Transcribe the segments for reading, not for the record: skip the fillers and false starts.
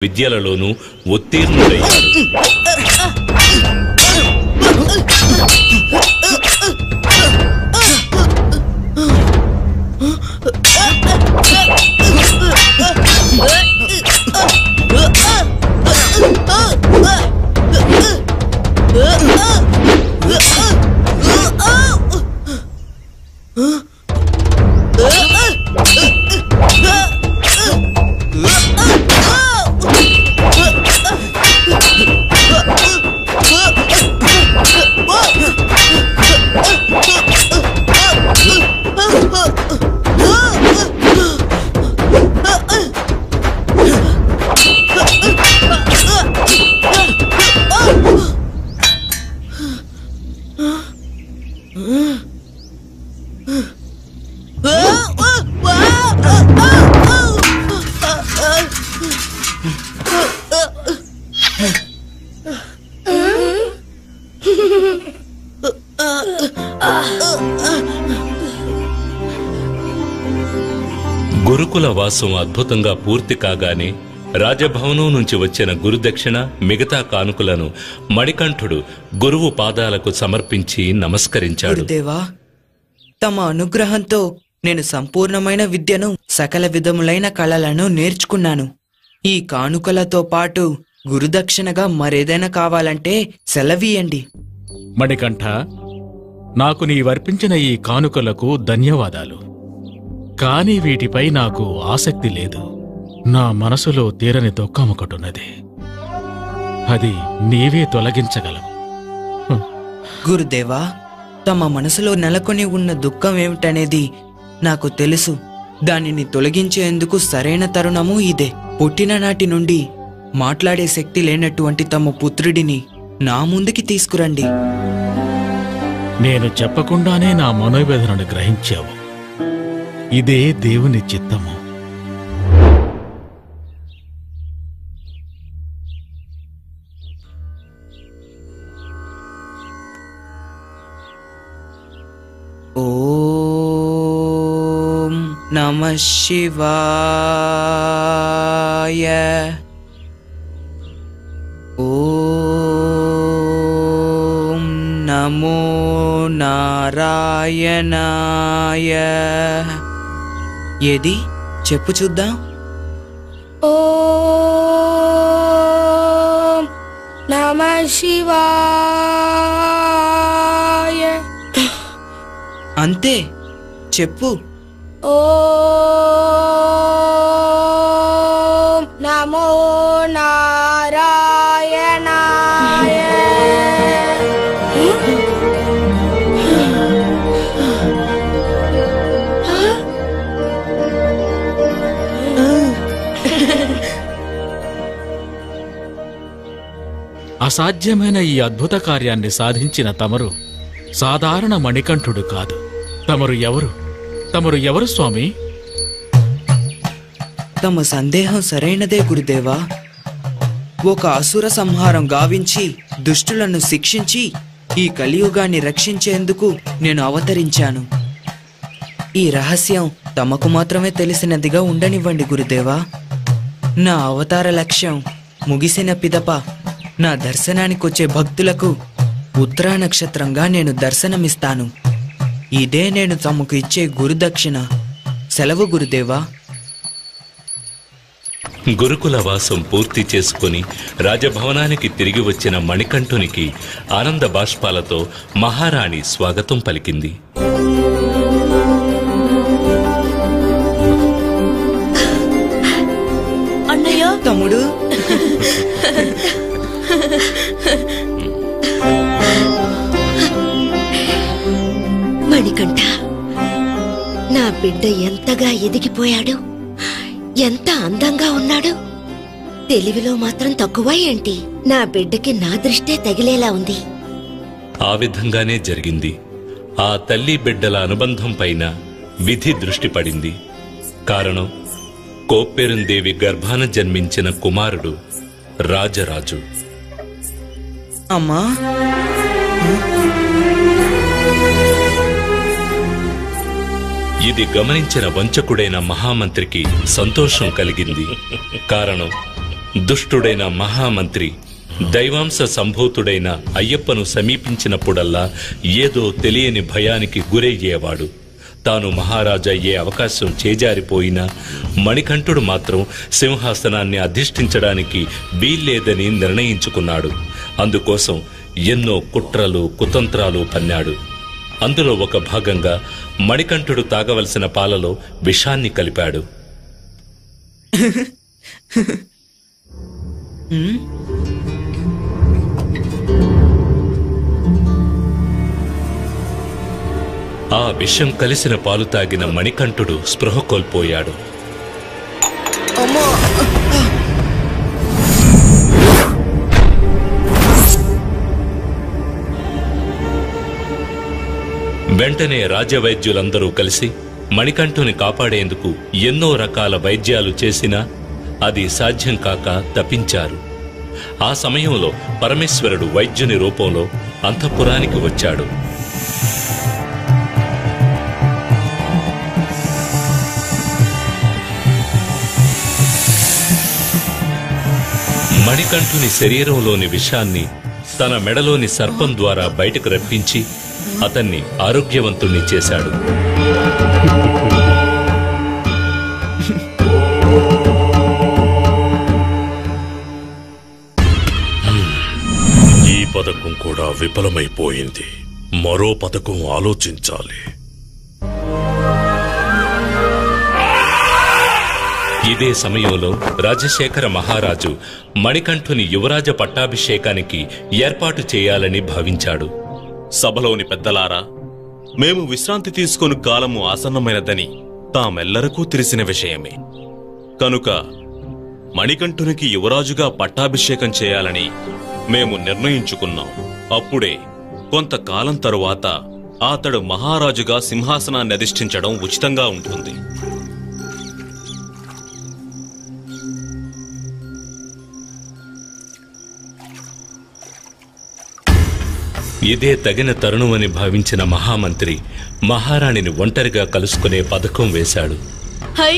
విద్యలలోనూ ఉత్తీర్ణుడయ్యాడు. గురుకుల వాసం అద్భుతంగా పూర్తి కాగానే రాజభవనం నుంచి వచ్చిన గురుదక్షిణ మిగతా కానుకలను మణికంఠుడు గురువు పాదాలకు సమర్పించి నమస్కరించాడు. గురుదేవా, తమ అనుగ్రహంతో నేను సంపూర్ణమైన విద్యను సకల విధములైన కళలను నేర్చుకున్నాను. ఈ కానుకలతో పాటు గురుదక్షిణగా మరేదైనా కావాలంటే సెలవీయండి. మణికంఠ, నాకు నీవర్పించిన ఈ కానుకలకు ధన్యవాదాలు. కాని వీటిపై నాకు ఆసక్తి లేదు. నా మనసులో తీరని దుఃఖం ఒకటున్నది. అది నీవే తొలగించగలవు. గురుదేవా, తమ మనసులో నెలకొని ఉన్న దుఃఖం ఏమిటనేది నాకు తెలుసు. దానిని తొలగించేందుకు సరైన తరుణము ఇదే. పుట్టిన నాటి నుండి మాట్లాడే శక్తి లేనటువంటి తమ పుత్రుడిని నా ముందుకి తీసుకురండి. నేను చెప్పకుండానే నా మనోవేదనను గ్రహించావు. ఇదే దేవుని చిత్తము. ఓం నమః శివాయ. ఓం నమో నారాయణాయ. ఏది చెప్పు చూద్దాం. ఓం నమః శివాయ. అంతే, చెప్పు. ఓం నమో నారాయణాయ. అసాధ్యమైన ఈ అద్భుత కార్యాన్ని సాధించిన తమరు సాధారణ మణికంఠుడు కాదు. తమరు ఎవరు? తమరు ఎవరు స్వామి? తమ సందేహం సరైనదే గురుదేవా. ఒక అసుర సంహారం గావించి దుష్టులను శిక్షించి ఈ కలియుగాన్ని రక్షించేందుకు నేను అవతరించాను. ఈ రహస్యం తమకు మాత్రమే తెలిసినదిగా ఉండనివ్వండి గురుదేవా. నా అవతార లక్ష్యం ముగిసిన పిదప నా దర్శనానికొచ్చే భక్తులకు ఉత్తరా నక్షత్రంగా నేను దర్శనమిస్తాను. ఇదే నేను తమకు ఇచ్చే గురుదక్షిణ. సెలవు గురుదేవా. గురుకుల వాసం పూర్తి చేసుకుని రాజభవనానికి తిరిగి వచ్చిన మణికంఠునికి ఆనంద బాష్పాలతో మహారాణి స్వాగతం పలికింది. అన్నయ్య, తమ్ముడు, మణికంఠ, నా బిడ్డ ఎంతగా ఎదిగిపోయాడు, ఎంత అందంగా ఉన్నాడు. తెలివిలో మాత్రం తక్కువ ఏంటి? నా బిడ్డకి నా దృష్టే తగిలేలా ఉంది. ఆ విధంగానే జరిగింది. ఆ తల్లి బిడ్డల అనుబంధం పైన విధి దృష్టి పడింది. కారణం, కోప్పెరుందేవి గర్భాన జన్మించిన కుమారుడు రాజరాజు. అమ్మా, ఇది గమనించిన వంచకుడైన మహామంత్రికి సంతోషం కలిగింది. కారణం, దుష్టుడైన మహామంత్రి దైవాంశ సంభూతుడైన అయ్యప్పను సమీపించినప్పుడల్లా ఏదో తెలియని భయానికి గురయ్యేవాడు. తాను మహారాజు అయ్యే అవకాశం చేజారిపోయినా మణికంఠుడు మాత్రం సింహాసనాన్ని అధిష్ఠించడానికి వీల్లేదని నిర్ణయించుకున్నాడు. అందుకోసం ఎన్నో కుట్రలు కుతంత్రాలు పన్నాడు. అందులో ఒక భాగంగా మణికంఠుడు తాగవలసిన పాలలో విషాన్ని కలిపాడు. ఆ విషం కలిసిన పాలు తాగిన మణికంఠుడు స్పృహ కోల్పోయాడు. వెంటనే రాజవైద్యులందరూ కలిసి మణికంఠుని కాపాడేందుకు ఎన్నో రకాల వైద్యాలు చేసినా అది సాధ్యం కాక తప్పించారు. ఆ సమయంలో పరమేశ్వరుడు వైద్యుని రూపంలో అంతఃపురానికి వచ్చాడు. మణికంఠుని శరీరంలోని విషాన్ని తన మెడలోని సర్పం ద్వారా బయటకు రప్పించి అతన్ని ఆరోగ్యవంతుణ్ణి చేశాడు. ఈ పథకం కూడా విఫలమైపోయింది. మరో పథకం ఆలోచించాలి. ఇదే సమయంలో రాజశేఖర మహారాజు మణికంఠుని యువరాజ పట్టాభిషేకానికి ఏర్పాటు చేయాలని భావించాడు. సభలోని పెద్దలారా, మేము విశ్రాంతి తీసుకొని కాలము ఆసన్నమైనదని తామెల్లరకూ తెలిసిన విషయమే. కనుక మణికంఠునికి యువరాజుగా పట్టాభిషేకం చేయాలని మేము నిర్ణయించుకున్నాం. అప్పుడే కొంతకాలం తరువాత అతడు మహారాజుగా సింహాసనాన్ని అధిష్ఠించడం ఉచితంగా ఉంటుంది. ఇదే తగిన తరుణమని భావించిన మహామంత్రి మహారాణిని ఒంటరిగా కలుసుకునే పథకం వేశాడు. హై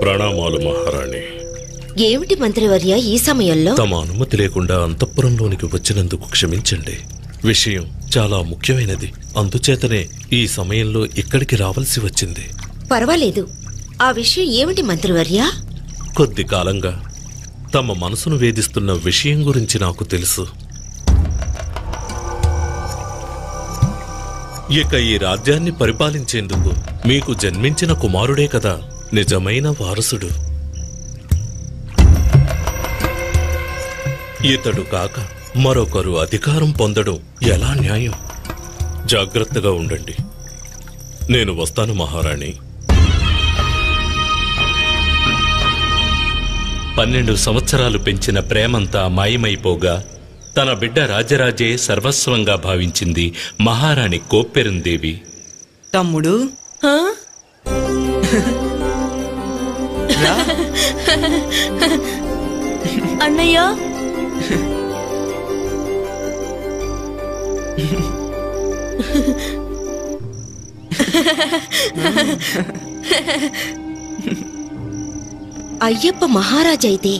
ప్రణామాలు మహారాణి. ఏమిటి మంత్రివర్య ఈ సమయంలో? తమ అనుమతి లేకుండా అంతఃపురంలోనికి వచ్చినందుకు క్షమించండి. విషయం చాలా ముఖ్యమైనది. అందుచేతనే ఈ సమయంలో ఇక్కడికి రావాల్సి వచ్చింది. పర్వాలేదు. ఆ విషయం ఏమిటి మంత్రివర్య? కొద్ది కాలంగా తమ మనసును వేధిస్తున్న విషయం గురించి నాకు తెలుసు. ఇక ఈ రాజ్యాన్ని పరిపాలించేందుకు మీకు జన్మించిన కుమారుడే కదా నిజమైన వారసుడు. ఇతడు కాక మరొకరు అధికారం పొందడం ఎలా న్యాయం? జాగ్రత్తగా ఉండండి. నేను వస్తాను మహారాణి. 12 సంవత్సరాలు పెంచిన ప్రేమంతా మాయమైపోగా తన బిడ్డ రాజరాజే సర్వస్వంగా భావించింది మహారాణి కోప్పెరుందేవి. తమ్ముడు అన్నయ్య, అయ్యప్ప మహారాజైతే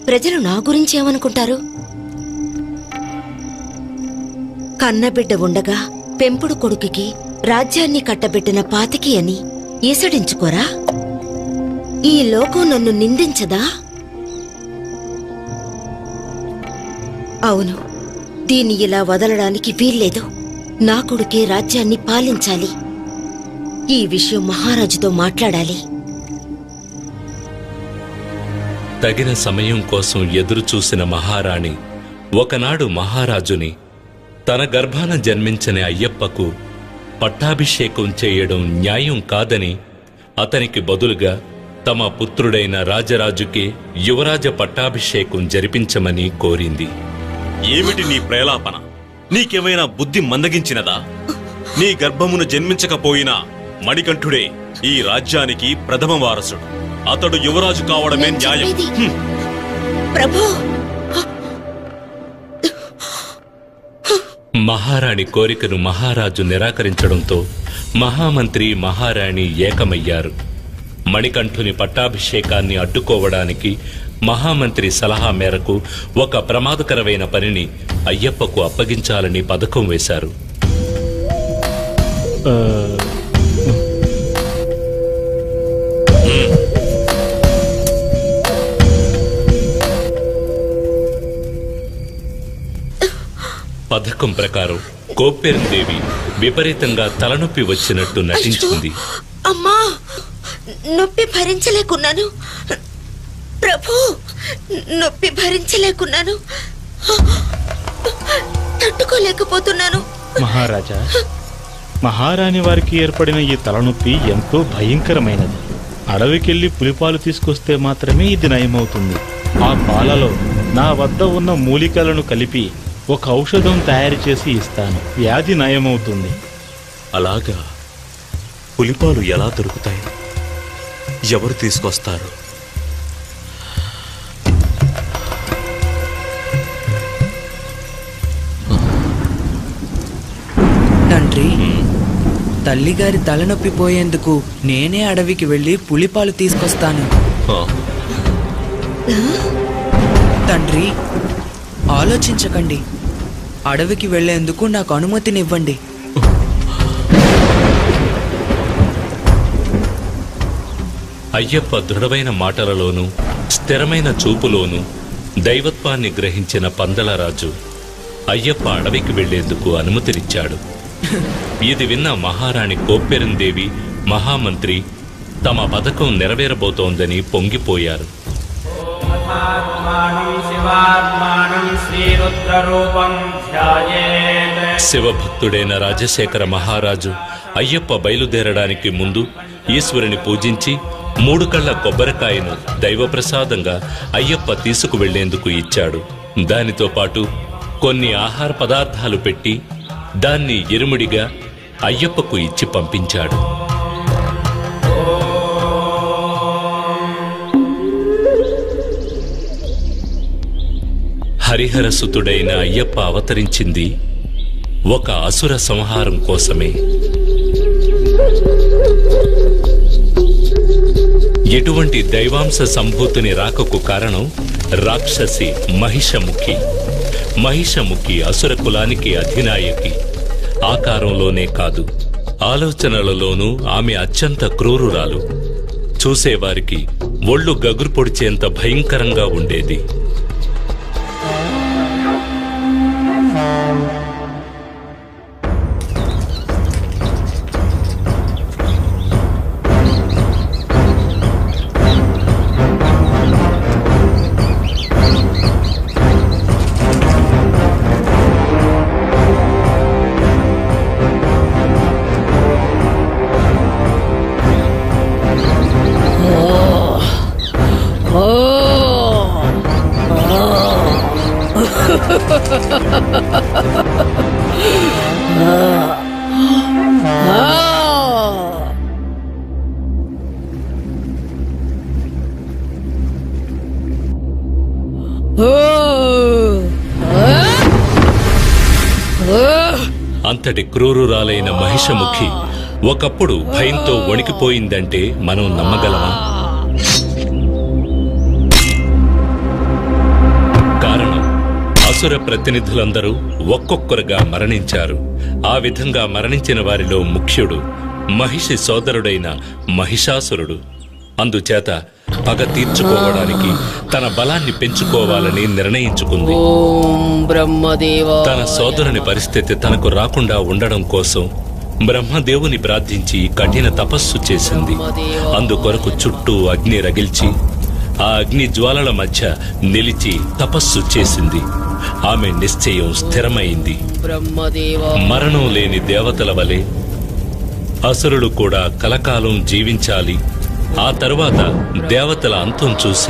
ప్రజలు నా గురించి ఏమనుకుంటారు? కన్నబిడ్డ ఉండగా పెంపుడు కొడుకుకి రాజ్యాన్ని కట్టబెట్టిన పాతికి అని ఈసడించుకోరా? ఈ లోకం నన్ను నిందించదా? అవును, దీన్ని ఇలా వదలడానికి వీల్లేదు. నా కొడుకే రాజ్యాన్ని పాలించాలి. ఈ విషయం మహారాజుతో మాట్లాడాలి. తగిన సమయం కోసం ఎదురు చూసిన మహారాణి ఒకనాడు మహారాజుని తన గర్భాన జన్మించని అయ్యప్పకు పట్టాభిషేకం చేయడం న్యాయం కాదని అతనికి బదులుగా తమ పుత్రుడైన రాజరాజుకే యువరాజ పట్టాభిషేకం జరిపించమని కోరింది. ఏమిటి నీ ప్రేలాపన? నీకేమైనా బుద్ధి మందగించినదా? నీ గర్భమును జన్మించకపోయినా మణికంఠుడే ఈ రాజ్యానికి ప్రథమ వారసుడు. అతడు యువరాజు కావడమే న్యాయం. ప్రభు, మహారాణి కోరికను మహారాజు నిరాకరించడంతో మహామంత్రి మహారాణి ఏకమయ్యారు. మణికంఠుని పట్టాభిషేకాన్ని అడ్డుకోవడానికి మహామంత్రి సలహా మేరకు ఒక ప్రమాదకరమైన పనిని అయ్యప్పకు అప్పగించాలని పథకం వేశారు. పథకం ప్రకారం కోప్పెరందేవి విపరీతంగా తలనొప్పి వచ్చినట్టు నటించింది. అమ్మా, నొప్పి భరించలేకున్నాను ప్రభు, నొప్పి భరించలేకున్నాను, తట్టుకోలేకపోతున్నాను. మహారాజా, మహారాణి వారికి ఏర్పడిన ఈ తలనొప్పి ఎంతో భయంకరమైనది. అడవికెళ్లి పులిపాలు తీసుకొస్తే మాత్రమే ఇది నయమవుతుంది. ఆ పాలలో నా వద్ద ఉన్న మూలికలను కలిపి ఒక ఔషధం తయారు చేసి ఇస్తాను, వ్యాధి నయమవుతుంది. అలాగా? పులిపాలు ఎలా దొరుకుతాయి? ఎవరు తీసుకొస్తారు? తండ్రి, తల్లిగారి తలనొప్పి పోయేందుకు నేనే అడవికి వెళ్ళి పులిపాలు తీసుకొస్తాను. తండ్రి, ఆలోచించకండి. అడవికి వెళ్లేందుకు నాకు అనుమతినివ్వండి. అయ్యప్ప దృఢమైన మాటలలోనూ స్థిరమైన చూపులోనూ దైవత్వాన్ని గ్రహించిన పందలరాజు అయ్యప్ప అడవికి వెళ్లేందుకు అనుమతినిచ్చాడు. ఇది విన్న మహారాణి కోప్పెరందేవి మహామంత్రి తమ పథకం నెరవేరబోతోందని పొంగిపోయారు. శివభక్తుడైన రాజశేఖర మహారాజు అయ్యప్ప బయలుదేరడానికి ముందు ఈశ్వరుని పూజించి 3 కళ్ళ కొబ్బరికాయను దైవప్రసాదంగా అయ్యప్ప తీసుకువెళ్లేందుకు ఇచ్చాడు. దానితో పాటు కొన్ని ఆహార పదార్థాలు పెట్టి దాన్ని ఇరుముడిగా అయ్యప్పకు ఇచ్చి పంపించాడు. హరిహరసుతుడైన అయ్యప్ప అవతరించింది ఒక అసుర సంహారం కోసమే. ఎటువంటి దైవాంశ సంభూతిని రాకకు కారణం రాక్షసి మహిషముఖి. మహిషముఖి అసుర కులానికి అధినాయకి. ఆకారంలోనే కాదు, ఆలోచనలలోనూ ఆమె అత్యంత క్రూరురాలు. చూసేవారికి ఒళ్ళు గగురు పొడిచేంత భయంకరంగా ఉండేది. అంతటి క్రూరురాలైన మహిషముఖి ఒకప్పుడు భయంతో వణికిపోయిందంటే మనం నమ్మగలమా? కారణం, అసుర ప్రతినిధులందరూ ఒక్కొక్కరుగా మరణించారు. ఆ విధంగా మరణించిన వారిలో ముఖ్యుడు మహిషి సోదరుడైన మహిషాసురుడు. అందుచేత పగ తీర్చుకోవడానికి తన బలాన్ని పెంచుకోవాలని నిర్ణయించుకుంది. తన సోదరుని పరిస్థితి తనకు రాకుండా ఉండడం కోసం బ్రహ్మదేవుని ప్రార్థించి కఠిన తపస్సు చేసింది. అందుకొరకు చుట్టూ అగ్ని రగిల్చి ఆ అగ్ని జ్వాలల మధ్య నిలిచి తపస్సు చేసింది. ఆమె నిశ్చయం స్థిరమైంది. మరణం లేని దేవతల వలె అసురులు కూడా కలకాలం జీవించాలి. ఆ తరువాత దేవతల అంతం చూసి